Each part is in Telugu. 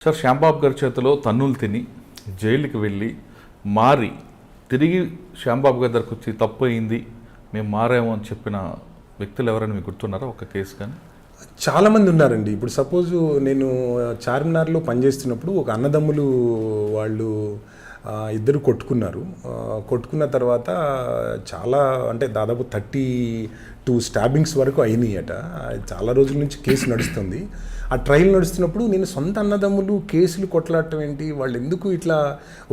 సార్ శ్యాంబాబు గారి చేతిలో తన్నులు తిని జైలుకి వెళ్ళి మారి తిరిగి శ్యాంబాబు గారి దగ్గరకు వచ్చి తప్పు అయింది మేము మారాము అని చెప్పిన వ్యక్తులు ఎవరైనా మీకు గుర్తున్నారా ఒక కేసు కానీ? చాలామంది ఉన్నారండి. ఇప్పుడు సపోజు నేను చార్మినార్లో పనిచేస్తున్నప్పుడు ఒక అన్నదమ్ములు వాళ్ళు ఇద్దరు కొట్టుకున్నారు. కొట్టుకున్న తర్వాత చాలా అంటే దాదాపు 32 స్టాబింగ్స్ వరకు అయినాయి అట. చాలా రోజుల నుంచి కేసు నడుస్తుంది. ఆ ట్రయల్ నడుస్తున్నప్పుడు నేను సొంత అన్నదమ్ములు కేసులు కొట్లాడటం ఏంటి, వాళ్ళు ఎందుకు ఇట్లా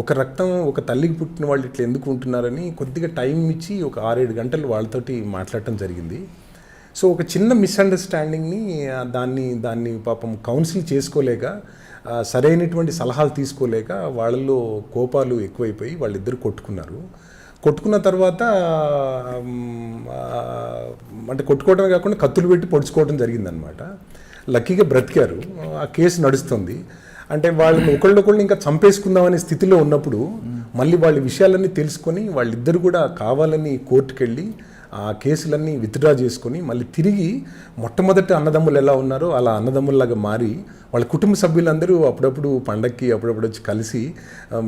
ఒక రక్తం ఒక తల్లికి పుట్టిన వాళ్ళు ఇట్లా ఎందుకు ఉంటున్నారని కొద్దిగా టైం ఇచ్చి ఒక 6-7 గంటలు వాళ్ళతోటి మాట్లాడటం జరిగింది. సో ఒక చిన్న మిస్అండర్స్టాండింగ్ని దాన్ని పాపం కౌన్సిల్ చేసుకోలేక సరైనటువంటి సలహాలు తీసుకోలేక వాళ్ళల్లో కోపాలు ఎక్కువైపోయి వాళ్ళిద్దరు కొట్టుకున్నారు. కొట్టుకున్న తర్వాత అంటే కొట్టుకోవడమే కాకుండా కత్తులు పెట్టి పొడుచుకోవడం జరిగిందనమాట. లక్కీగా బ్రతికారు. ఆ కేసు నడుస్తుంది. అంటే వాళ్ళని ఒకళ్ళొకళ్ళు ఇంకా చంపేసుకుందామనే స్థితిలో ఉన్నప్పుడు మళ్ళీ వాళ్ళ విషయాలన్నీ తెలుసుకొని వాళ్ళిద్దరు కూడా కావాలని కోర్టుకు వెళ్ళి ఆ కేసులన్నీ విత్డ్రా చేసుకొని మళ్ళీ తిరిగి మొట్టమొదటి అన్నదమ్ములు ఎలా ఉన్నారో అలా అన్నదమ్ముల్లాగా మారి వాళ్ళ కుటుంబ సభ్యులందరూ అప్పుడప్పుడు పండక్కి అప్పుడప్పుడు వచ్చి కలిసి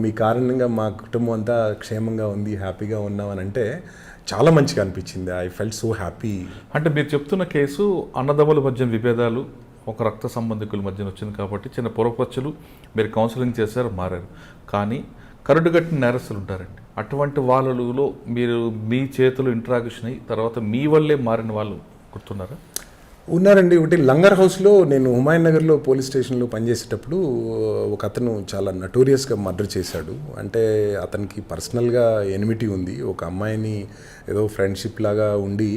మీ కారణంగా మా కుటుంబం అంతా క్షేమంగా ఉంది, హ్యాపీగా ఉన్నామని అంటే చాలా మంచిగా అనిపించింది. I felt so happy. అంటే మీరు చెప్తున్న కేసు అన్నదమ్ముల మధ్య విభేదాలు ఒక రక్త సంబంధికుల మధ్యన వచ్చింది కాబట్టి చిన్న పొరపచ్చులు మీరు కౌన్సిలింగ్ చేశారు, మారారు. కానీ కరుడుగట్టిన నేరస్తులు ఉంటారండి, అటువంటి వాళ్ళలో మీరు మీ చేతులు ఇంట్రాక్షన్ అయ్యి తర్వాత మీ వల్లే మారిన వాళ్ళు గుర్తున్నారా? ఉన్నారండి. ఒకటి లంగర్ హౌస్లో నేను హుమాయూన్ నగర్లో పోలీస్ స్టేషన్లో పనిచేసేటప్పుడు ఒక అతను చాలా నటోరియస్గా మర్డర్ చేశాడు. అంటే అతనికి పర్సనల్గా ఎనిమిటీ ఉంది. ఒక అమ్మాయిని ఏదో ఫ్రెండ్షిప్ లాగా ఉండి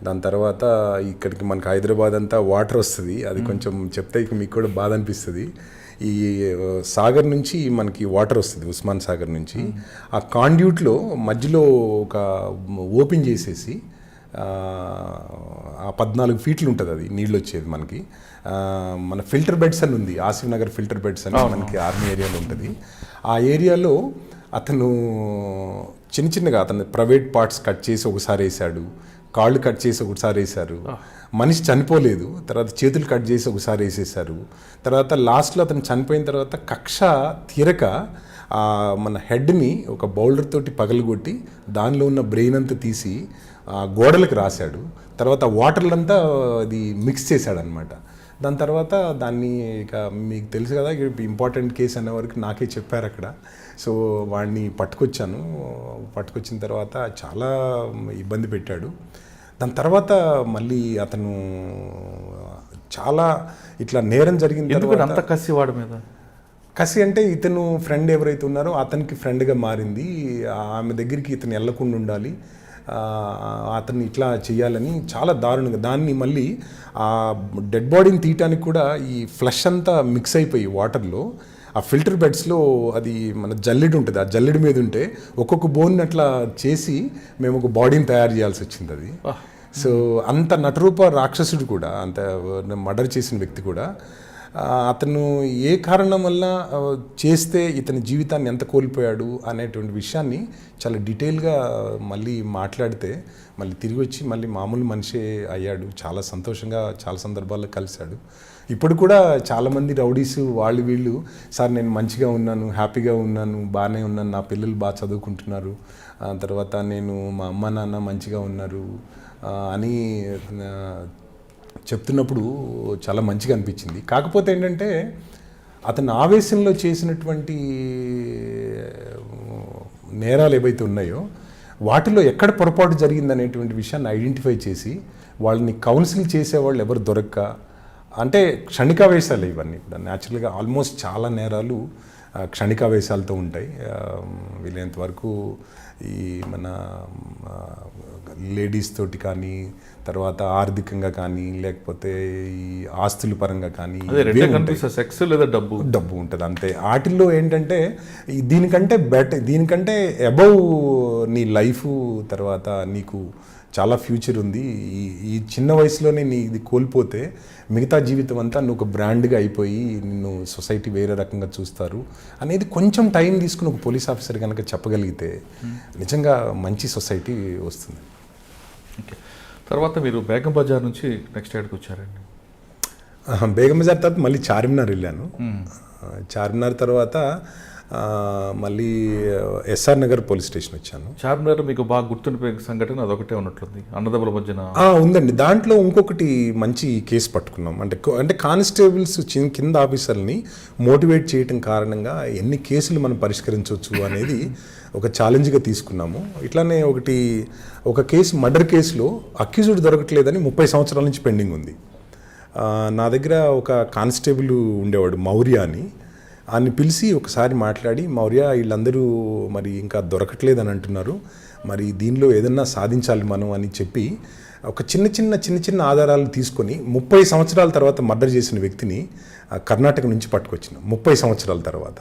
దాని తర్వాత ఇక్కడికి మనకి హైదరాబాద్ అంతా వాటర్ వస్తుంది. అది కొంచెం చెప్తే ఇక మీకు కూడా బాధ అనిపిస్తుంది. ఈ సాగర్ నుంచి మనకి వాటర్ వస్తుంది, ఉస్మాన్ సాగర్ నుంచి. ఆ కాండ్యూట్లో మధ్యలో ఒక ఓపెన్ చేసేసి ఆ 14 ఫీట్లు ఉంటుంది అది నీళ్ళు వచ్చేది మనకి. మన ఫిల్టర్ బెడ్స్ అని ఉంది, ఆసిఫ్ నగర్ ఫిల్టర్ బెడ్స్ అని మనకి ఆర్మీ ఏరియాలో ఉంటుంది. ఆ ఏరియాలో అతను చిన్నగా అతను ప్రైవేట్ పార్ట్స్ కట్ చేసి ఒకసారి వేసాడు, కాళ్ళు కట్ చేసి ఒకసారి వేశారు. మనిషి చనిపోలేదు, తర్వాత చేతులు కట్ చేసి ఒకసారి వేసేసారు. తర్వాత లాస్ట్లో అతను చనిపోయిన తర్వాత కక్ష తీరక మన హెడ్ని ఒక బౌల్డర్ తోటి పగలగొట్టి దానిలో ఉన్న బ్రెయిన్ అంతా తీసి గోడలకు రాశాడు. తర్వాత వాటర్లంతా అది మిక్స్ చేశాడనమాట. దాని తర్వాత దాన్ని ఇక మీకు తెలుసు కదా, ఇంపార్టెంట్ కేసు అనే వరకు నాకే చెప్పారు అక్కడ. సో వాడిని పట్టుకొచ్చిన తర్వాత చాలా ఇబ్బంది పెట్టాడు. దాని తర్వాత మళ్ళీ అతను చాలా ఇట్లా నేరం జరిగిన తర్వాత అంత కసి వాడి మీద కసి అంటే ఇతను ఫ్రెండ్ ఎవరైతే ఉన్నారో అతనికి ఫ్రెండ్గా మారింది. ఆమె దగ్గరికి ఇతను వెళ్లకుండా ఉండాలి, అతన్ని ఇట్లా చేయాలని చాలా దారుణంగా దాన్ని మళ్ళీ ఆ డెడ్ బాడీని తీయటానికి కూడా ఈ ఫ్లష్ అంతా మిక్స్ అయిపోయి వాటర్లో ఆ ఫిల్టర్ బెడ్స్లో అది మన జల్లెడు ఉంటుంది, ఆ జల్లెడు మీద ఉంటే ఒక్కొక్క బోన్ అట్లా చేసి మేము ఒక బాడీని తయారు చేయాల్సి వచ్చింది అది. సో అంత నటరూప రాక్షసుడు కూడా, అంత మర్డర్ చేసిన వ్యక్తి కూడా అతను ఏ కారణం వల్ల చేస్తే ఇతని జీవితాన్ని ఎంత కోల్పోయాడు అనేటువంటి విషయాన్ని చాలా డీటెయిల్గా మళ్ళీ మాట్లాడితే మళ్ళీ తిరిగి వచ్చి మళ్ళీ మామూలు మనిషే అయ్యాడు. చాలా సంతోషంగా చాలా సందర్భాల్లో కలిశాడు. ఇప్పుడు కూడా చాలామంది రౌడీస్ వీళ్ళు సార్ నేను మంచిగా ఉన్నాను, హ్యాపీగా ఉన్నాను, బాగానే ఉన్నాను, నా పిల్లలు బాగా చదువుకుంటున్నారు, తర్వాత నేను మా అమ్మ నాన్న మంచిగా ఉన్నారు అని చెప్తున్నప్పుడు చాలా మంచిగా అనిపించింది. కాకపోతే ఏంటంటే అతను ఆవేశంలో చేసినటువంటి నేరాలు ఏవైతే ఉన్నాయో వాటిలో ఎక్కడ పొరపాటు జరిగిందనేటువంటి విషయాన్ని ఐడెంటిఫై చేసి వాళ్ళని కౌన్సిల్ చేసేవాళ్ళు ఎవరు దొరక్క, అంటే క్షణికావేశాలు ఇవన్నీ కూడా న్యాచురల్గా ఆల్మోస్ట్ చాలా నేరాలు క్షణికావేశాలతో ఉంటాయి. వీలైనంత వరకు ఈ మన లేడీస్ తోటి కానీ తర్వాత ఆర్థికంగా కానీ లేకపోతే ఈ ఆస్తుల పరంగా కానీ సెక్స్ లేదా డబ్బు ఉంటుంది అంతే. వాటిల్లో ఏంటంటే దీనికంటే అబౌవ్ నీ లైఫ్, తర్వాత నీకు చాలా ఫ్యూచర్ ఉంది, ఈ చిన్న వయసులోనే నీ ఇది కోల్పోతే మిగతా జీవితం అంతా నువ్వు ఒక బ్రాండ్గా అయిపోయి నిన్ను సొసైటీ వేరే రకంగా చూస్తారు అనేది కొంచెం టైం తీసుకుని ఒక పోలీస్ ఆఫీసర్ కనుక చెప్పగలిగితే నిజంగా మంచి సొసైటీ వస్తుంది. తర్వాత మీరు బేగం బజార్ నుంచి నెక్స్ట్ ఎక్కడికి వచ్చారండి? బేగం బజార్ తర్వాత మళ్ళీ చార్మినార్ వెళ్ళాను. చార్మినార్ తర్వాత మళ్ళీ ఎస్ఆర్ నగర్ పోలీస్ స్టేషన్ వచ్చాను. చార్మినార్ మీకు బాగా గుర్తుండిపోయే సంఘటన అదొకటే ఉన్నట్లుంది అన్నదమ్ముల మధ్యన. ఉందండి. దాంట్లో ఇంకొకటి మంచి కేసు పట్టుకున్నాం. అంటే కానిస్టేబుల్స్ కింద ఆఫీసర్ని మోటివేట్ చేయటం కారణంగా ఎన్ని కేసులు మనం పరిష్కరించవచ్చు అనేది ఒక ఛాలెంజ్గా తీసుకున్నాము. ఇట్లానే ఒక కేసు, మర్డర్ కేసులో అక్యూజ్డ్ దొరకట్లేదని 30 సంవత్సరాల నుంచి పెండింగ్ ఉంది. నా దగ్గర ఒక కానిస్టేబుల్ ఉండేవాడు, మౌర్య అని. ఆయన్ని పిలిచి ఒకసారి మాట్లాడి, మౌర్య వీళ్ళందరూ మరి ఇంకా దొరకట్లేదని అంటున్నారు, మరి దీనిలో ఏదన్నా సాధించాలి మనం అని చెప్పి ఒక చిన్న చిన్న ఆధారాలు తీసుకొని 30 సంవత్సరాల తర్వాత మర్డర్ చేసిన వ్యక్తిని కర్ణాటక నుంచి పట్టుకొచ్చినాం. 30 సంవత్సరాల తర్వాత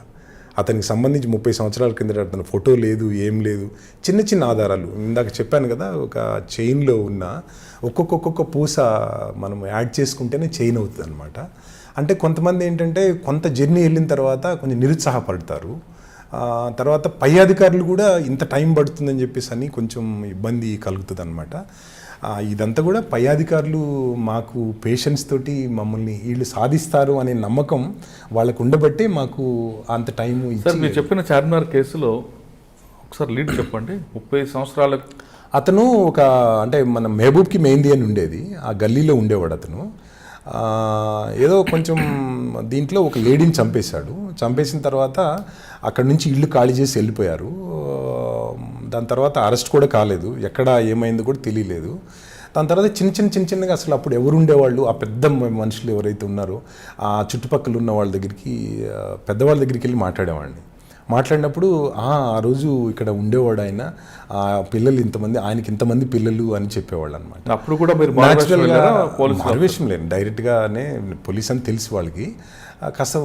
అతనికి సంబంధించి 30 సంవత్సరాల కింద అతని ఫోటో లేదు, ఏం లేదు, చిన్న ఆధారాలు. ఇందాక చెప్పాను కదా, ఒక చైన్లో ఉన్న ఒక్కొక్క పూస మనం యాడ్ చేసుకుంటేనే చైన్ అవుతుంది అనమాట. అంటే కొంతమంది ఏంటంటే కొంత జర్నీ వెళ్ళిన తర్వాత కొంచెం నిరుత్సాహపడతారు. తర్వాత పై అధికారులు కూడా ఇంత టైం పడుతుందని చెప్పేసి అని కొంచెం ఇబ్బంది కలుగుతుంది అనమాట. ఇదంతా కూడా పై అధికారులు మాకు పేషెన్స్ తోటి మమ్మల్ని వీళ్ళు సాధిస్తారు అనే నమ్మకం వాళ్ళకు ఉండబట్టే మాకు అంత టైం ఇచ్చారు. మీరు చెప్పిన చార్మినార్ కేసులో ఒకసారి లీడ్ చెప్పండి. 30 సంవత్సరాల అతను అంటే మన మహబూబ్కి మెహందీ అని ఉండేది, ఆ గల్లీలో ఉండేవాడు అతను. ఏదో కొంచెం దీంట్లో ఒక లేడీని చంపేసిన తర్వాత అక్కడి నుంచి ఇల్లు ఖాళీ చేసి వెళ్ళిపోయారు. దాని తర్వాత అరెస్ట్ కూడా కాలేదు, ఎక్కడ ఏమైందో కూడా తెలియలేదు. దాని తర్వాత చిన్నగా అసలు అప్పుడు ఎవరు ఉండేవాళ్ళు, ఆ పెద్ద మనుషులు ఎవరైతే ఉన్నారో ఆ చుట్టుపక్కల ఉన్న వాళ్ళ దగ్గరికి, పెద్దవాళ్ళ దగ్గరికి వెళ్ళి మాట్లాడినప్పుడు ఆ రోజు ఇక్కడ ఉండేవాడు ఆయన, పిల్లలు ఇంతమంది, ఆయనకి ఇంతమంది పిల్లలు అని చెప్పేవాళ్ళు అనమాట. అప్పుడు కూడా మీరు మారువేషం లేను, డైరెక్ట్గానే పోలీస్ అని తెలిసి వాళ్ళకి కాస్త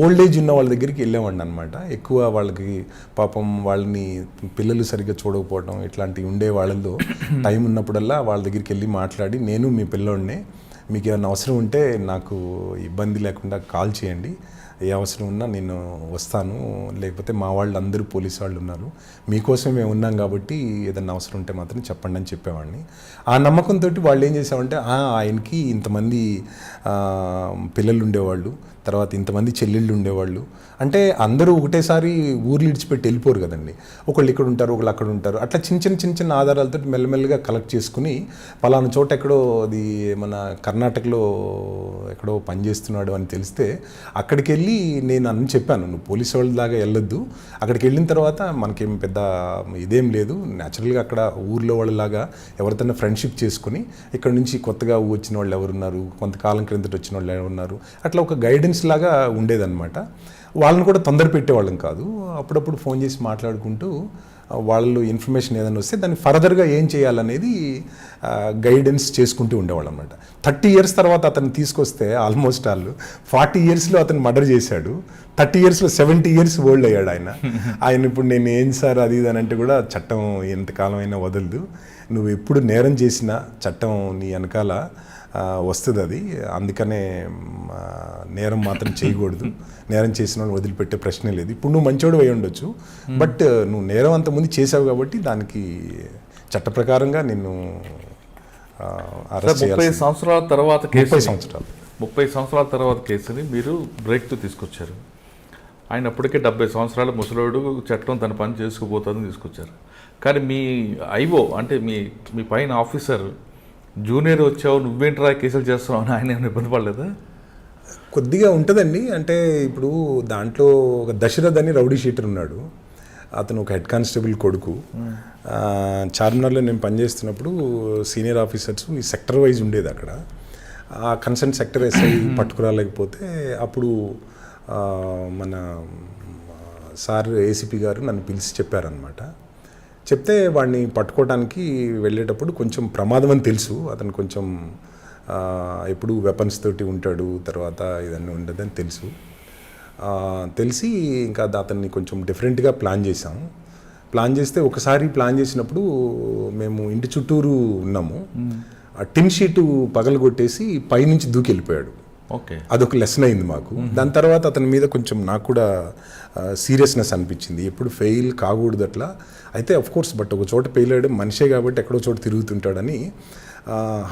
ఓల్డ్ ఏజ్ ఉన్న వాళ్ళ దగ్గరికి వెళ్ళేవాడిని అనమాట. ఎక్కువ వాళ్ళకి పాపం వాళ్ళని పిల్లలు సరిగ్గా చూడకపోవడం ఇట్లాంటివి ఉండే వాళ్ళలో టైం ఉన్నప్పుడల్లా వాళ్ళ దగ్గరికి వెళ్ళి మాట్లాడి, నేను మీ పిల్లోడినే, మీకు ఏమైనా అవసరం ఉంటే నాకు ఇబ్బంది లేకుండా కాల్ చేయండి, ఏ అవసరం ఉన్నా నేను వస్తాను, లేకపోతే మా వాళ్ళు అందరూ పోలీసు వాళ్ళు ఉన్నారు, మీకోసం మేము ఉన్నాం కాబట్టి ఏదన్నా అవసరం ఉంటే మాత్రం చెప్పండి అని చెప్పేవాడిని. ఆ నమ్మకంతో వాళ్ళు ఏం చేసామంటే ఆయనకి ఇంతమంది పిల్లలు ఉండేవాళ్ళు, తర్వాత ఇంతమంది చెల్లెళ్ళు ఉండేవాళ్ళు. అంటే అందరూ ఒకటేసారి ఊర్లు ఇడిచిపెట్టి వెళ్ళిపోరు కదండి, ఒకళ్ళు ఇక్కడ ఉంటారు, ఒకళ్ళు అక్కడ ఉంటారు. అట్లా చిన్న ఆధారాలతో మెల్లమెల్లగా కలెక్ట్ చేసుకుని పలానా చోట ఎక్కడో అది మన కర్ణాటకలో ఎక్కడో పనిచేస్తున్నాడు అని తెలిస్తే అక్కడికి వెళ్ళి నేను అన్ని చెప్పాను, నువ్వు పోలీసు వాళ్ళలాగా వెళ్ళొద్దు, అక్కడికి వెళ్ళిన తర్వాత మనకేం పెద్ద ఇదేం లేదు, న్యాచురల్గా అక్కడ ఊర్లో వాళ్ళలాగా ఎవరితోనే ఫ్రెండ్షిప్ చేసుకుని ఇక్కడ నుంచి కొత్తగా వచ్చిన వాళ్ళు ఎవరున్నారు, కొంతకాలం క్రిందట వచ్చిన వాళ్ళు ఎవరున్నారు, అట్లా ఒక గైడెన్స్ లాగా ఉండేదన్నమాట. వాళ్ళని కూడా తొందర పెట్టేవాళ్ళం కాదు, అప్పుడప్పుడు ఫోన్ చేసి మాట్లాడుకుంటూ వాళ్ళు ఇన్ఫర్మేషన్ ఏదైనా వస్తే దాన్ని ఫర్దర్గా ఏం చేయాలనేది గైడెన్స్ చేసుకుంటూ ఉండేవాళ్ళం అనమాట. 30 years తర్వాత అతను తీసుకొస్తే ఆల్మోస్ట్ 40 yearsలో అతను మర్డర్ చేశాడు, 30 yearsలో 70 years ఓల్డ్ అయ్యాడు ఆయన ఇప్పుడు నేను ఏం సార్ అది ఇది అని అంటే కూడా చట్టం ఎంతకాలం అయినా వదలదు, నువ్వు ఎప్పుడు నేరం చేసినా చట్టం నీ వెనకాల వస్తుంది, అది అందుకనే నేరం మాత్రం చేయకూడదు, నేరం చేసిన వాళ్ళు వదిలిపెట్టే ప్రశ్నే లేదు. ఇప్పుడు నువ్వు మంచోడు అయి ఉండొచ్చు, బట్ నువ్వు నేరం అంతకుముందు చేసావు కాబట్టి దానికి చట్ట ప్రకారంగా నిన్ను అరెస్ట్ చేయాలి. 30 సంవత్సరాల తర్వాత 30 సంవత్సరాల తర్వాత కేసుని మీరు బ్రేక్తో తీసుకొచ్చారు. ఆయన అప్పటికే 70 సంవత్సరాల ముసలోడు, చట్టం తన పని చేసుకుపోతుందని తీసుకొచ్చారు. కానీ మీ ఐఓ అంటే మీ పైన ఆఫీసర్ జూనియర్ వచ్చావు, నువ్వేంట్రా కేసులు చేస్తున్నావు అని ఆయన ఏమైనా ఇబ్బంది పడలేదా? కొద్దిగా ఉంటుందండి. అంటే ఇప్పుడు దాంట్లో ఒక దశరథ్ అని రౌడీ షీటర్ ఉన్నాడు, అతను ఒక హెడ్ కానిస్టేబుల్ కొడుకు. చార్మినార్లో నేను పనిచేస్తున్నప్పుడు సీనియర్ ఆఫీసర్స్ ఈ సెక్టర్ వైజ్ ఉండేది అక్కడ. ఆ కన్సర్న్ సెక్టర్ ఎస్ఐ పట్టుకురాలేకపోతే అప్పుడు మన సార్ ఏసీపీ గారు నన్ను పిలిచి చెప్పారనమాట. చెప్తే వాడిని పట్టుకోవడానికి వెళ్ళేటప్పుడు కొంచెం ప్రమాదం అని తెలుసు, అతను కొంచెం ఎప్పుడు వెపన్స్ తోటి ఉంటాడు, తర్వాత ఇదన్నీ ఉండదని తెలిసి ఇంకా అతన్ని కొంచెం డిఫరెంట్గా ప్లాన్ చేస్తే ఒకసారి ప్లాన్ చేసినప్పుడు మేము ఇంటి చుట్టూరు ఉన్నాము, ఆ టిన్ షీటు పగలగొట్టేసి పైనుంచి దూకి వెళ్ళిపోయాడు. ఓకే, అదొక లెసన్ అయింది మాకు. దాని తర్వాత అతని మీద కొంచెం నాకు కూడా సీరియస్నెస్ అనిపించింది, ఎప్పుడు ఫెయిల్ కాకూడదు అట్లా. అయితే అఫ్కోర్స్ బట్ ఒక చోట ఫెయిల్ అయ్యాడు మనిషే కాబట్టి ఎక్కడో చోట తిరుగుతుంటాడని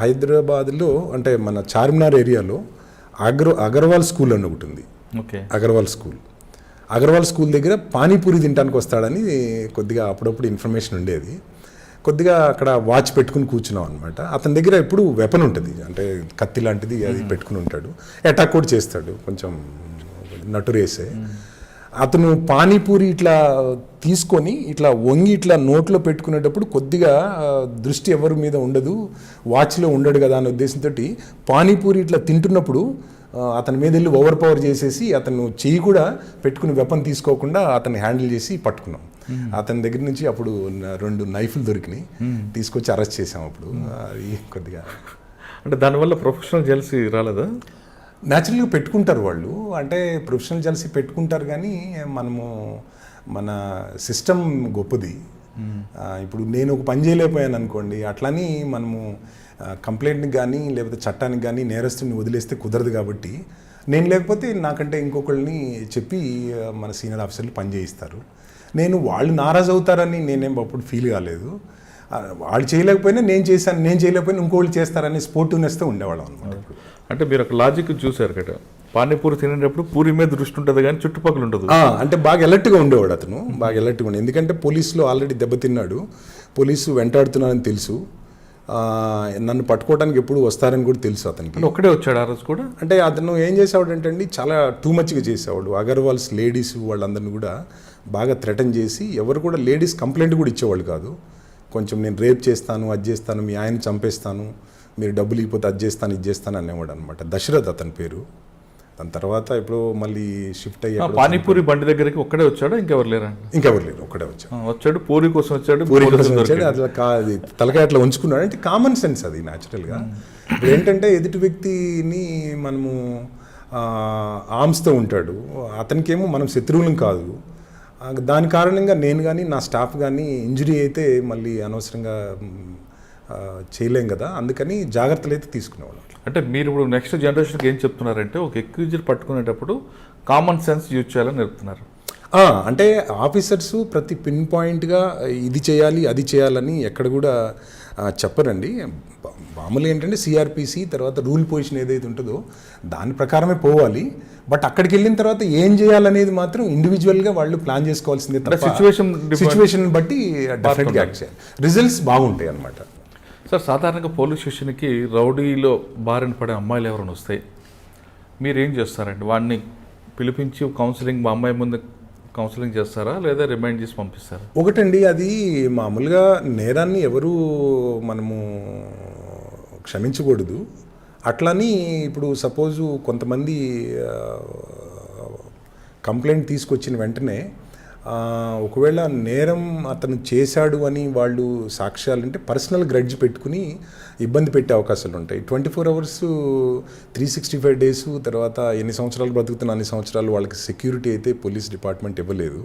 హైదరాబాద్లో అంటే మన చార్మినార్ ఏరియాలో అగర్వాల్ స్కూల్ అని ఒకటి ఉంది. ఓకే. అగర్వాల్ స్కూల్ దగ్గర పానీపూరి తినడానికి వస్తాడని కొద్దిగా అప్పుడప్పుడు ఇన్ఫర్మేషన్ ఉండేది. కొద్దిగా అక్కడ వాచ్ పెట్టుకుని కూర్చున్నాం అనమాట. అతని దగ్గర ఎప్పుడు వెపన్ ఉంటుంది, అంటే కత్తి లాంటిది అది పెట్టుకుని ఉంటాడు. అటాక్ కూడా చేస్తాడు, కొంచెం నటురేసే. అతను పానీపూరి ఇట్లా తీసుకొని ఇట్లా వంగి ఇట్లా నోట్లో పెట్టుకునేటప్పుడు కొద్దిగా దృష్టి ఎవరి మీద ఉండదు, వాచ్లో ఉండడు కదా అనే ఉద్దేశంతో పానీపూరి ఇట్లా తింటున్నప్పుడు అతని మీద వెళ్ళి ఓవర్ పవర్ చేసేసి అతను చెయ్యి కూడా పెట్టుకుని వెపన్ తీసుకోకుండా అతన్ని హ్యాండిల్ చేసి పట్టుకున్నాం. అతని దగ్గర నుంచి అప్పుడు 2 నైఫ్లు దొరికినాయి, తీసుకొచ్చి అరెస్ట్ చేసాం. అప్పుడు అది కొద్దిగా అంటే దానివల్ల ప్రొఫెషనల్ జెల్సీ రాలేదా? న్యాచురల్గా పెట్టుకుంటారు వాళ్ళు, అంటే ప్రొఫెషనల్ జెల్సీ పెట్టుకుంటారు, కానీ మన సిస్టమ్ గొప్పది. ఇప్పుడు నేను ఒక పని చేయలేకపోయాను అనుకోండి, అట్లని మనము కంప్లైంట్కి కానీ లేకపోతే చట్టానికి కానీ నేరస్తుని వదిలేస్తే కుదరదు. కాబట్టి నేను లేకపోతే నాకంటే ఇంకొకళ్ళని చెప్పి మన సీనియర్ ఆఫీసర్లు పని చేయిస్తారు. వాళ్ళు నారాజు అవుతారని నేనేం అప్పుడు ఫీల్ కాలేదు. వాళ్ళు చేయలేకపోయినా నేను చేశాను, నేను చేయలేకపోయినా ఇంకోళ్ళు చేస్తారని స్పోర్టివ్నెస్తో ఉండేవాళ్ళం అనమాట. అంటే మీరు ఒక లాజిక్ చూశారు కదా, పానీపూరి తినేటప్పుడు పూరి మీద దృష్టి ఉంటుంది కానీ చుట్టుపక్కల ఉంటుంది. అంటే బాగా ఎలర్ట్గా ఉండేవాడు అతను, బాగా ఎలర్ట్గా ఉండే. ఎందుకంటే పోలీసులో ఆల్రెడీ దెబ్బతిన్నాడు, పోలీసు వెంటాడుతున్నారని తెలుసు, నన్ను పట్టుకోవడానికి ఎప్పుడు వస్తారని కూడా తెలుసు అతనికి. ఒక్కడే వచ్చాడు ఆ రోజు కూడా. అంటే అతను ఏం చేసేవాడు అంటే అండి, చాలా టూ మచ్గా చేసేవాడు. అగర్వాల్స్ లేడీస్ వాళ్ళందరినీ కూడా బాగా థ్రెటన్ చేసి, ఎవరు కూడా లేడీస్ కంప్లైంట్ కూడా ఇచ్చేవాళ్ళు కాదు. కొంచెం నేను రేప్ చేస్తాను, అది చేస్తాను, మీ ఆయన చంపేస్తాను, మీరు డబ్బులు ఇవ్వకపోతే అది చేస్తాను, ఇది చేస్తాను అనేవాడు అనమాట. దశరథ్ అతని పేరు. దాని తర్వాత ఇప్పుడు మళ్ళీ షిఫ్ట్ అయ్యి పానీపూరి బండి దగ్గరికి ఒక్కడే వచ్చాడు, ఇంకెవరు లేరా? ఇంకెవరు లేరు, ఒక్కడే వచ్చాడు. పూరి కోసం వచ్చాడు, అట్లా తలకాయ అట్లా ఉంచుకున్నాడు. అంటే కామన్ సెన్స్ అది న్యాచురల్గా. ఇప్పుడు ఏంటంటే ఎదుటి వ్యక్తిని మనము ఆర్మ్స్తో ఉంటాడు, అతనికేమో మనం శత్రువులం కాదు. దాని కారణంగా నేను కానీ నా స్టాఫ్ కానీ ఇంజురీ అయితే మళ్ళీ అనవసరంగా చేయలేం కదా, అందుకని జాగ్రత్తలు అయితే తీసుకునేవాళ్ళం. అంటే మీరు ఇప్పుడు నెక్స్ట్ జనరేషన్కి ఏం చెప్తున్నారంటే, ఒక ఎక్యూజర్ పట్టుకునేటప్పుడు కామన్ సెన్స్ యూజ్ చేయాలని చెప్తున్నారు. అంటే ఆఫీసర్స్ ప్రతి పిన్ పాయింట్గా ఇది చేయాలి అది చేయాలని ఎక్కడ కూడా చెప్పరండి. మామూలుగా ఏంటంటే సిఆర్పిసి తర్వాత రూల్ పొజిషన్ ఏదైతే ఉంటుందో దాని ప్రకారమే పోవాలి. బట్ అక్కడికి వెళ్ళిన తర్వాత ఏం చేయాలనేది మాత్రం ఇండివిజువల్గా వాళ్ళు ప్లాన్ చేసుకోవాల్సిందే. సిచ్యువేషన్ బట్టి డెఫినెట్గా యాక్ట్ చేయాలి, రిజల్ట్స్ బాగుంటాయి అన్నమాట. సార్, సాధారణంగా పోలీస్ స్టేషన్కి రౌడీలో బారిన పడే అమ్మాయిలు ఎవరైనా వస్తాయి, మీరేం చేస్తారండి? వాడిని పిలిపించి కౌన్సిలింగ్, మా అమ్మాయి ముందు కౌన్సిలింగ్ చేస్తారా లేదా రిమైండ్ చేసి పంపిస్తారా? ఒకటండి, అది మామూలుగా నేరాన్ని ఎవరు మనము క్షమించకూడదు. అట్లని ఇప్పుడు సపోజు కొంతమంది కంప్లైంట్ తీసుకొచ్చిన వెంటనే ఒకవేళ నేరం అతను చేశాడు అని వాళ్ళు సాక్ష్యాలు అంటే పర్సనల్ గ్రడ్జ్ పెట్టుకుని ఇబ్బంది పెట్టే అవకాశాలు ఉంటాయి. 24 hours 365 days తర్వాత ఎన్ని సంవత్సరాలు బ్రతుకుతున్న అన్ని సంవత్సరాలు వాళ్ళకి సెక్యూరిటీ అయితే పోలీస్ డిపార్ట్మెంట్ ఇవ్వలేదు.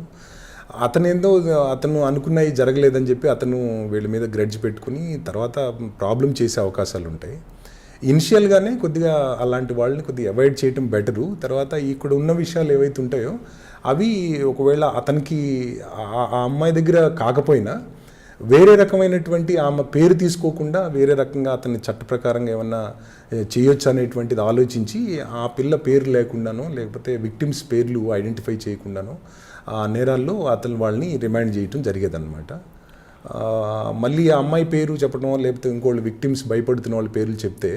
అతను అనుకున్నవి జరగలేదని చెప్పి అతను వీళ్ళ మీద గ్రడ్జ్ పెట్టుకుని తర్వాత ప్రాబ్లం చేసే అవకాశాలు ఉంటాయి. ఇనిషియల్గానే కొద్దిగా అలాంటి వాళ్ళని కొద్దిగా అవాయిడ్ చేయటం బెటరు. తర్వాత ఇక్కడ ఉన్న విషయాలు ఏవైతే ఉంటాయో అవి ఒకవేళ అతనికి ఆ అమ్మాయి దగ్గర కాకపోయినా వేరే రకమైనటువంటి ఆమె పేరు తీసుకోకుండా వేరే రకంగా అతన్ని చట్ట ప్రకారంగా ఏమన్నా చేయొచ్చు అనేటువంటిది ఆలోచించి ఆ పిల్ల పేరు లేకుండానో లేకపోతే విక్టిమ్స్ పేర్లు ఐడెంటిఫై చేయకుండానో ఆ నేరాల్లో అతను వాళ్ళని రిమైండ్ చేయటం జరిగేదన్నమాట. మళ్ళీ ఆ అమ్మాయి పేరు చెప్పడం లేకపోతే ఇంకోళ్ళు విక్టిమ్స్ భయపడుతున్న వాళ్ళ పేర్లు చెప్తే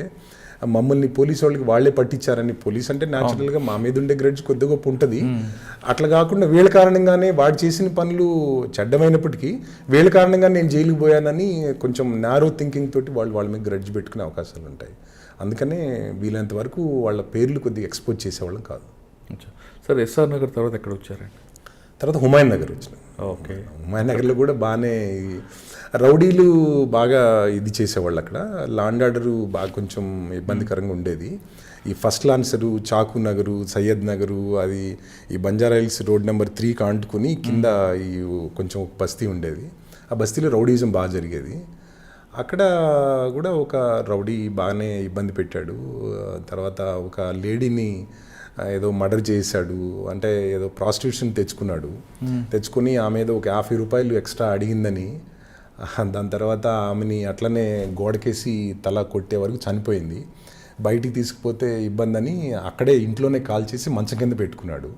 మమ్మల్ని పోలీసు వాళ్ళకి వాళ్ళే పట్టించారని, పోలీస్ అంటే న్యాచురల్గా మా మీద ఉండే గ్రడ్జ్ కొద్ది గొప్ప ఉంటుంది. అట్లా కాకుండా వీళ్ళ కారణంగానే వాడు చేసిన పనులు చెడ్డమైనప్పటికీ వీళ్ళ కారణంగా నేను జైలుకి పోయానని కొంచెం నారో థింకింగ్ తోటి వాళ్ళ మీద గ్రడ్జ్ పెట్టుకునే అవకాశాలు ఉంటాయి. అందుకనే వీలైనంత వరకు వాళ్ళ పేర్లు కొద్దిగా ఎక్స్పోజ్ చేసేవాళ్ళం కాదు. సార్, ఎస్ఆర్ నగర్ తర్వాత ఎక్కడ వచ్చారండి? తర్వాత హుమాయూన్ నగర్ వచ్చినాం. ఓకే. హుమాయూన్ నగర్లో కూడా బాగానే రౌడీలు బాగా ఇది చేసేవాళ్ళు. అక్కడ లా అండ్ ఆర్డరు బాగా కొంచెం ఇబ్బందికరంగా ఉండేది. ఈ ఫస్ట్ లాన్సరు, చాకు నగరు, సయ్యద్ నగరు, అది ఈ బంజారా హిల్స్ రోడ్ నెంబర్ 3కి ఆంటుకొని కింద ఈ కొంచెం ఒక బస్తీ ఉండేది. ఆ బస్తీలో రౌడీజం బాగా జరిగేది. అక్కడ కూడా ఒక రౌడీ బాగానే ఇబ్బంది పెట్టాడు. తర్వాత ఒక లేడీని ఏదో మర్డర్ చేశాడు, అంటే ఏదో ప్రాస్టిట్యూషన్ తెచ్చుకుని ఆమె ఏదో ఒక 50 రూపాయలు ఎక్స్ట్రా అడిగిందని దాని తర్వాత ఆమెని అట్లనే గోడకేసి తల కొట్టే వరకు చనిపోయింది. బయటికి తీసుకుపోతే ఇబ్బంది అని అక్కడే ఇంట్లోనే కాల్ చేసి మంచం కింద పెట్టుకున్నాడు.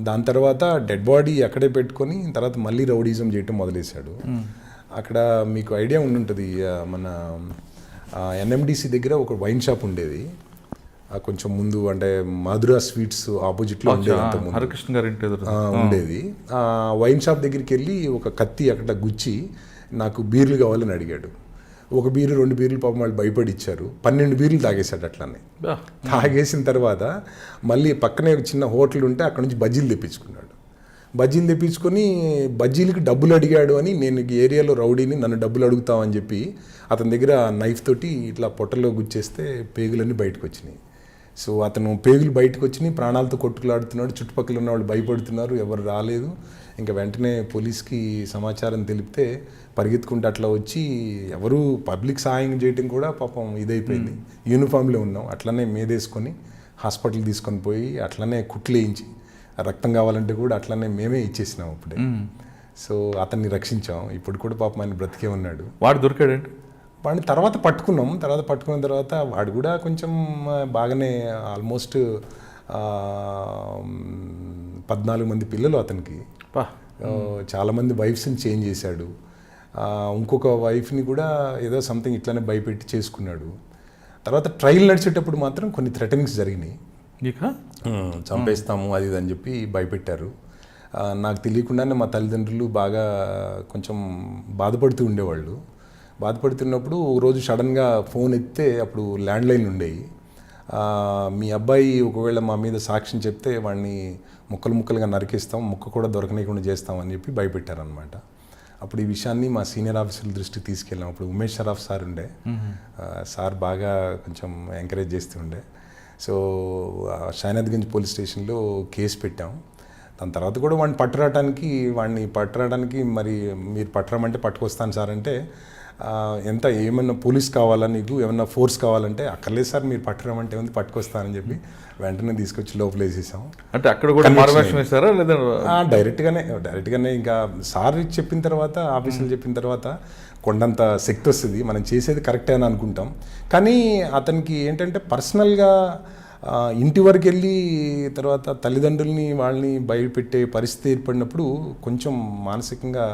దాని తర్వాత డెడ్ బాడీ అక్కడే పెట్టుకొని తర్వాత మళ్ళీ రౌడీజం చేయటం మొదలేశాడు. అక్కడ మీకు ఐడియా ఉండుంటుంది, మన ఎన్ఎండిసి దగ్గర ఒక వైన్ షాప్ ఉండేది, కొంచెం ముందు అంటే మధురా స్వీట్స్ ఆపోజిట్లో ఉండేది, అంతకుముందు హరికృష్ణ గారి ఇంటి ఎదురు ఉండేది. ఆ వైన్ షాప్ దగ్గరికి వెళ్ళి ఒక కత్తి అక్కడ గుచ్చి నాకు బీర్లు కావాలని అడిగాడు. ఒక బీరు 2 బీర్లు పాపం వాళ్ళు భయపడి ఇచ్చారు. 12 బీర్లు తాగేశాడు అట్లనే. తాగేసిన తర్వాత మళ్ళీ పక్కనే ఒక చిన్న హోటల్ ఉంటే అక్కడ నుంచి బజ్జీలు తెప్పించుకున్నాడు. బజ్జీలు తెప్పించుకొని బజ్జీలకి డబ్బులు అడిగాడు అని, నేను ఈ ఏరియాలో రౌడీని, నన్ను డబ్బులు అడుగుతామని చెప్పి అతని దగ్గర నైఫ్ తోటి ఇట్లా పొట్టలో గుచ్చేస్తే పేగులన్నీ బయటకు వచ్చినాయి. సో అతను పేగులు బయటకు వచ్చినాయి, ప్రాణాలతో కొట్టుకులాడుతున్నాడు. చుట్టుపక్కల ఉన్న వాళ్ళు భయపడుతున్నారు, ఎవరు రాలేదు. ఇంకా వెంటనే పోలీస్కి సమాచారం తెలిపితే పరిగెత్తుకుంటూ అట్లా వచ్చి ఎవరు పబ్లిక్ సహాయం చేయడం కూడా పాపం ఇదైపోయింది. యూనిఫామ్లో ఉన్నాం, అట్లనే మీదేసుకొని హాస్పిటల్ తీసుకొని పోయి అట్లనే కుట్లు వేయించి రక్తం కావాలంటే కూడా అట్లనే మేమే ఇచ్చేసినాం అప్పుడే. సో అతన్ని రక్షించాం. ఇప్పుడు కూడా పాపం ఆయన బ్రతికే ఉన్నాడు. వాడు దొరికాడేంటి? వాడిని తర్వాత పట్టుకున్నాం. పట్టుకున్న తర్వాత వాడు కూడా కొంచెం బాగానే ఆల్మోస్ట్ 14 మంది పిల్లలు అతనికి. చాలామంది వైఫ్స్ని చేంజ్ చేశాడు. ఇంకొక వైఫ్ని కూడా ఏదో సంథింగ్ ఇట్లానే భయపెట్టి చేసుకున్నాడు. తర్వాత ట్రయల్ నడిచేటప్పుడు మాత్రం కొన్ని థ్రెటనింగ్స్ జరిగినాయి. చంపేస్తాము అది ఇది అని చెప్పి భయపెట్టారు. నాకు తెలియకుండానే మా తల్లిదండ్రులు బాగా కొంచెం బాధపడుతూ ఉండేవాళ్ళు. బాధపడుతున్నప్పుడు ఒకరోజు సడన్గా ఫోన్ ఎత్తితే అప్పుడు ల్యాండ్లైన్ ఉండేవి. మీ అబ్బాయి ఒకవేళ మా మీద సాక్ష్యం చెప్తే వాడిని ముక్కలుగా నరికేస్తాం, ముక్క కూడా దొరకనీయకుండా చేస్తామని చెప్పి భయపెట్టారనమాట. అప్పుడు ఈ విషయాన్ని మా సీనియర్ ఆఫీసర్ల దృష్టికి తీసుకెళ్ళాం. అప్పుడు ఉమేష్ షరాఫ్ సార్ ఉండే, సార్ బాగా కొంచెం ఎంకరేజ్ చేస్తుండే. సో షానాద్గంజ్ పోలీస్ స్టేషన్లో కేసు పెట్టాం. దాని తర్వాత కూడా వాడిని పట్టురావడానికి మరి మీరు పట్టరామంటే పట్టుకొస్తాను సార్ అంటే, ఎంత ఏమన్నా పోలీస్ కావాలా, నీకు ఏమన్నా ఫోర్స్ కావాలంటే అక్కర్లేదు సార్, మీరు పట్టురామంటే ఏముంది పట్టుకొస్తానని చెప్పి వెంటనే తీసుకొచ్చి లోపల వేసేసాం. అంటే అక్కడ కూడా మారువేషం వేశారా లేదా? డైరెక్ట్గానే ఇంకా సార్ చెప్పిన తర్వాత, ఆఫీసులు చెప్పిన తర్వాత కొండంత శక్తి వస్తుంది. మనం చేసేది కరెక్టే అని అనుకుంటాం. కానీ అతనికి ఏంటంటే పర్సనల్గా ఇంటి వరకు వెళ్ళి తర్వాత తల్లిదండ్రుల్ని వాళ్ళని భయపెట్టే పరిస్థితి ఏర్పడినప్పుడు కొంచెం మానసికంగా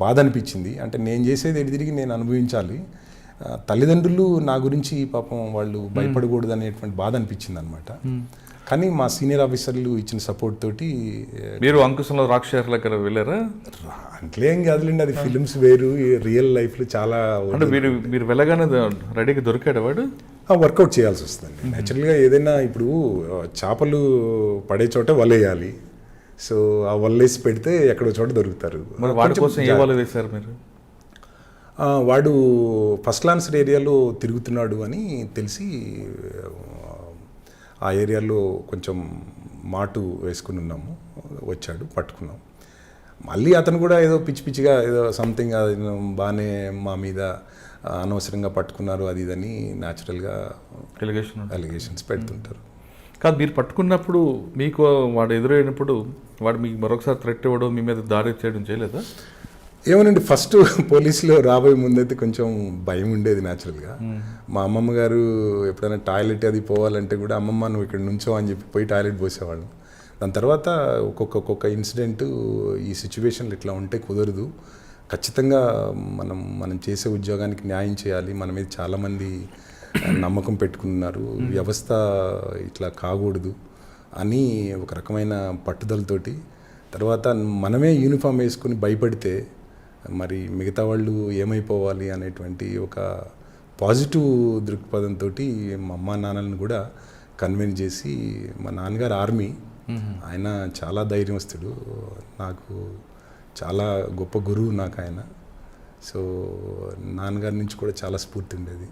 బాధ అనిపించింది. అంటే నేను చేసేది ఎటు తిరిగి నేను అనుభవించాలి, తల్లిదండ్రులు నా గురించి పాపం వాళ్ళు భయపడకూడదు అనేటువంటి బాధ అనిపించింది అనమాట. కానీ మా సీనియర్ ఆఫీసర్లు ఇచ్చిన సపోర్ట్ తోటి. మీరు అంకుశంలో రాక్షసుల దగ్గర వెళ్ళారా? అంట్లేం కాదులేండి, అది ఫిలిమ్స్ వేరు, రియల్ లైఫ్లో చాలా. అంటే మీరు వెళ్ళగానే రెడీగా దొరికాడు వాడు? వర్కౌట్ చేయాల్సి వస్తుందండి. న్యాచురల్గా ఏదైనా ఇప్పుడు చేపలు పడే చోట వలేయాలి. సో ఆ వల్లేసి పెడితే ఎక్కడో చోట దొరుకుతారు. మరి వాడి కోసం ఏ వల వేశారు మీరు? వాడు ఫస్ట్ లాన్సర్ ఏరియాలో తిరుగుతున్నాడు అని తెలిసి ఆ ఏరియాలో కొంచెం మాటు వేసుకుని ఉన్నాము. వచ్చాడు, పట్టుకున్నాం. మళ్ళీ అతను కూడా ఏదో పిచ్చిగా ఏదో సంథింగ్ బాగానే మా మీద అనవసరంగా పట్టుకున్నారు అది ఇదని న్యాచురల్గా అలిగేషన్స్ పెడుతుంటారు. కాదు, మీరు పట్టుకున్నప్పుడు మీకు వాడు ఎదురైనప్పుడు వాడు మీకు మరొకసారి థ్రెట్ ఇవ్వడం, మీ మీద దాడి చేయడం చేయలేదా? ఏమోనండి, ఫస్ట్ పోలీసులో రాబోయే ముందైతే కొంచెం భయం ఉండేది న్యాచురల్గా. మా అమ్మమ్మ గారు ఎప్పుడైనా టాయిలెట్ అది పోవాలంటే కూడా అమ్మమ్మ నువ్వు ఇక్కడ నుంచో అని చెప్పి పోయి టాయిలెట్ పోసేవాళ్ళం. దాని తర్వాత ఒక్కొక్క ఇన్సిడెంట్ ఈ సిచ్యువేషన్లు ఇట్లా ఉంటే కుదరదు, ఖచ్చితంగా మనం చేసే ఉద్యోగానికి న్యాయం చేయాలి, మన మీద చాలామంది నమ్మకం పెట్టుకున్నారు, వ్యవస్థ ఇట్లా కాకూడదు అని ఒక రకమైన పట్టుదలతోటి. తర్వాత మనమే యూనిఫామ్ వేసుకుని భయపడితే మరి మిగతా వాళ్ళు ఏమైపోవాలి అనేటువంటి ఒక పాజిటివ్ దృక్పథంతో మా అమ్మా నాన్నలను కూడా కన్విన్స్ చేసి, మా నాన్నగారు ఆర్మీ, ఆయన చాలా ధైర్యమస్తుడు, నాకు చాలా గొప్ప గురువు నాకు ఆయన. సో నాన్నగారి నుంచి కూడా చాలా స్ఫూర్తి ఉండేది.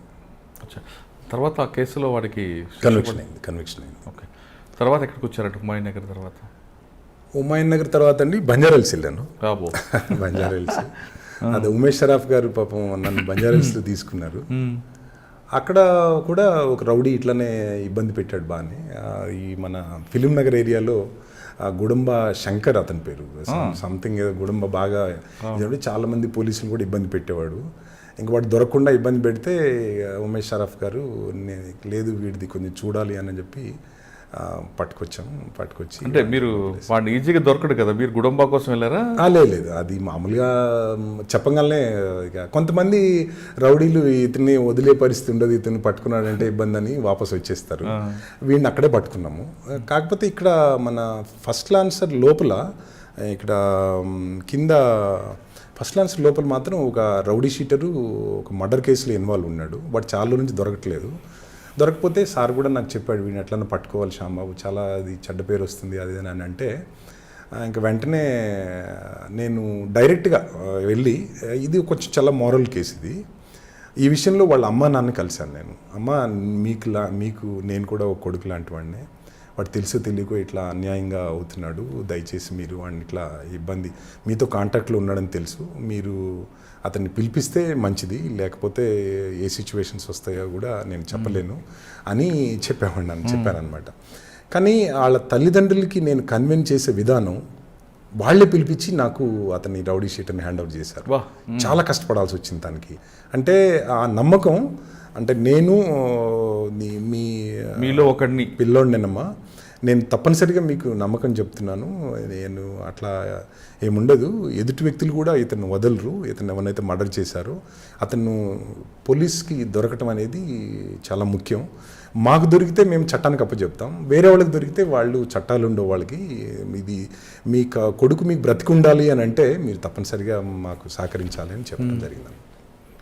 తర్వాత ఆ కేసులో వాడికి కన్విక్షన్ అయింది. ఓకే, తర్వాత ఎక్కడికి వచ్చారంట? హుమాయూన్ నగర్ తర్వాత? హుమాయూన్ నగర్ తర్వాత అండి బంజారాహిల్స్ వెళ్ళాను. బంజారాహిల్స్ అదే ఉమేష్ షరాఫ్ గారు పాపం నన్ను బంజారాహిల్స్లో తీసుకున్నారు. అక్కడ కూడా ఒక రౌడీ ఇట్లనే ఇబ్బంది పెట్టాడు బాగానే. ఈ మన ఫిలిం నగర్ ఏరియాలో గుడంబ శంకర్ అతని పేరు, సంథింగ్ ఏదో గుడంబ బాగా చాలామంది పోలీసులు కూడా ఇబ్బంది పెట్టేవాడు. ఇంక వాడు దొరకకుండా ఇబ్బంది పెడితే ఉమేష్ షరఫ్ గారు లేదు వీడిది కొంచెం చూడాలి అని చెప్పి పట్టుకొచ్చి అంటే మీరు వాడిని ఈజీగా దొరకడు కదా, మీరు గుడంబా కోసం వెళ్ళారా? లేదు, అది మామూలుగా చెప్పగానే ఇక కొంతమంది రౌడీలు ఇతన్ని వదిలే పరిస్థితి ఉండదు, ఇతను పట్టుకున్నాడంటే ఇబ్బంది అని వాపస్ వచ్చేస్తారు. వీడిని అక్కడే పట్టుకున్నాము. కాకపోతే ఇక్కడ మన ఫస్ట్ లాన్సర్ లోపల ఇక్కడ కింద ఫస్ట్ లాన్సర్ లోపల మాత్రం ఒక రౌడీ షీటరు ఒక మర్డర్ కేసులో ఇన్వాల్వ్ ఉన్నాడు. వాడు చాలా నుంచి దొరకట్లేదు. దొరకపోతే సార్ కూడా నాకు చెప్పాడు, వీడిని ఎట్లన్నా పట్టుకోవాలి శ్యాంబాబు, చాలా అది చెడ్డ పేరు వస్తుంది అది అని అంటే, ఇంకా వెంటనే నేను డైరెక్ట్గా వెళ్ళి, ఇది కొంచెం చాలా మోరల్ కేసు ఇది, ఈ విషయంలో వాళ్ళ అమ్మ నాన్న కలిశాను నేను. అమ్మ మీకు నేను కూడా ఒక కొడుకు లాంటి వాడిని, వాడు తెలుసో తెలియకో ఇట్లా అన్యాయంగా అవుతున్నాడు, దయచేసి మీరు వాడిని ఇట్లా ఇబ్బంది మీతో కాంటాక్ట్లో ఉన్నాడని తెలుసు, మీరు అతన్ని పిలిపిస్తే మంచిది, లేకపోతే ఏ సిచ్యువేషన్స్ వస్తాయో కూడా నేను చెప్పలేను అని చెప్పానన్నమాట. కానీ వాళ్ళ తల్లిదండ్రులకి నేను కన్విన్స్ చేసే విధానం, వాళ్ళే పిలిపించి నాకు అతన్ని రౌడీ షీటర్ని హ్యాండ్ ఓవర్ చేశారు. చాలా కష్టపడాల్సి వచ్చింది తనకి. అంటే ఆ నమ్మకం, అంటే నేను మీలో ఒకడిని పిల్లోడినేనమ్మా, నేను తప్పనిసరిగా మీకు నమ్మకం చెప్తున్నాను, నేను అట్లా ఏముండదు, ఎదుటి వ్యక్తులు కూడా ఇతను వదలరు, ఇతను ఎవరైతే మర్డర్ చేశారో అతను పోలీస్కి దొరకటం అనేది చాలా ముఖ్యం. మాకు దొరికితే మేము చట్టానికి అప్పచెప్తాం, వేరే వాళ్ళకి దొరికితే వాళ్ళు చట్టాలు ఉండవు వాళ్ళకి, ఇది మీ కొడుకు మీకు బ్రతికుండాలి అని అంటే మీరు తప్పనిసరిగా మాకు సహకరించాలి అని చెప్పడం జరిగింది.